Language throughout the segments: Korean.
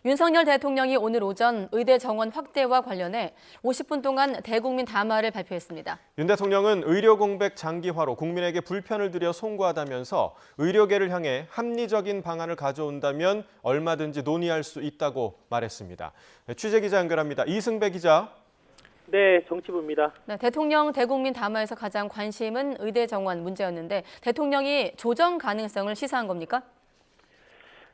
윤석열 대통령이 오늘 오전 의대 정원 확대와 관련해 50분 동안 대국민 담화를 발표했습니다. 윤 대통령은 의료 공백 장기화로 국민에게 불편을 드려 송구하다면서 의료계를 향해 합리적인 방안을 가져온다면 얼마든지 논의할 수 있다고 말했습니다. 취재기자 연결합니다. 이승배 기자. 네, 정치부입니다. 네, 대통령 대국민 담화에서 가장 관심은 의대 정원 문제였는데 대통령이 조정 가능성을 시사한 겁니까?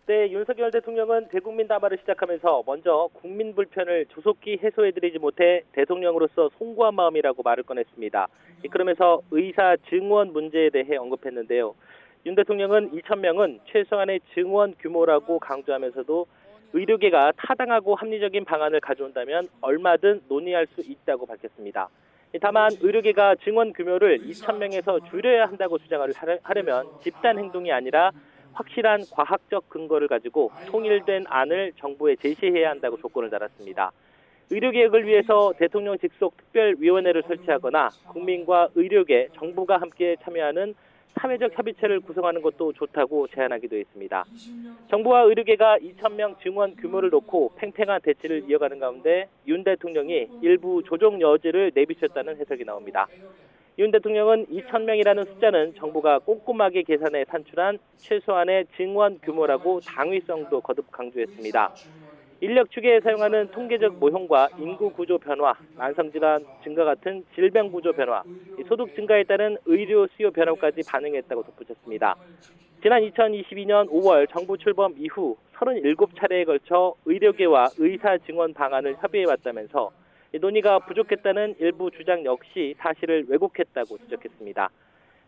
네, 윤석열 대통령은 대국민 담화를 시작하면서 먼저 국민 불편을 조속히 해소해드리지 못해 대통령으로서 송구한 마음이라고 말을 꺼냈습니다. 그러면서 의사 증원 문제에 대해 언급했는데요. 윤 대통령은 2,000명은 최소한의 증원 규모라고 강조하면서도 의료계가 타당하고 합리적인 방안을 가져온다면 얼마든 논의할 수 있다고 밝혔습니다. 다만 의료계가 증원 규모를 2,000명에서 줄여야 한다고 주장을 하려면 집단 행동이 아니라 확실한 과학적 근거를 가지고 통일된 안을 정부에 제시해야 한다고 조건을 달았습니다. 의료개혁을 위해서 대통령 직속 특별위원회를 설치하거나 국민과 의료계, 정부가 함께 참여하는 사회적 협의체를 구성하는 것도 좋다고 제안하기도 했습니다. 정부와 의료계가 2,000명 증원 규모를 놓고 팽팽한 대치를 이어가는 가운데 윤 대통령이 일부 조정 여지를 내비쳤다는 해석이 나옵니다. 윤 대통령은 2,000명이라는 숫자는 정부가 꼼꼼하게 계산해 산출한 최소한의 증원 규모라고 당위성도 거듭 강조했습니다. 인력 추계에 사용하는 통계적 모형과 인구 구조 변화, 만성질환 증가 같은 질병 구조 변화, 소득 증가에 따른 의료 수요 변화까지 반영했다고 덧붙였습니다. 지난 2022년 5월 정부 출범 이후 37차례에 걸쳐 의료계와 의사 증원 방안을 협의해왔다면서 논의가 부족했다는 일부 주장 역시 사실을 왜곡했다고 지적했습니다.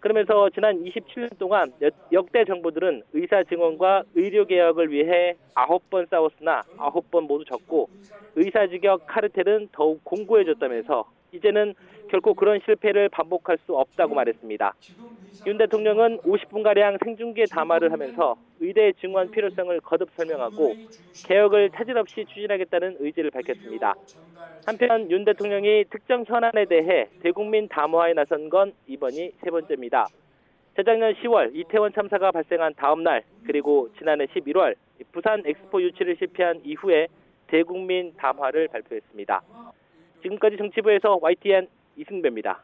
그러면서 지난 27년 동안 역대 정부들은 의사 증원과 의료개혁을 위해 9번 싸웠으나 9번 모두 졌고 의사직역 카르텔은 더욱 공고해졌다면서 이제는 결코 그런 실패를 반복할 수 없다고 말했습니다. 윤 대통령은 50분가량 생중계 담화를 하면서 의대 증원 필요성을 거듭 설명하고 개혁을 차질 없이 추진하겠다는 의지를 밝혔습니다. 한편 윤 대통령이 특정 현안에 대해 대국민 담화에 나선 건 이번이 세 번째입니다. 재작년 10월 이태원 참사가 발생한 다음 날 그리고 지난해 11월 부산 엑스포 유치를 실패한 이후에 대국민 담화를 발표했습니다. 지금까지 정치부에서 YTN 이승배입니다.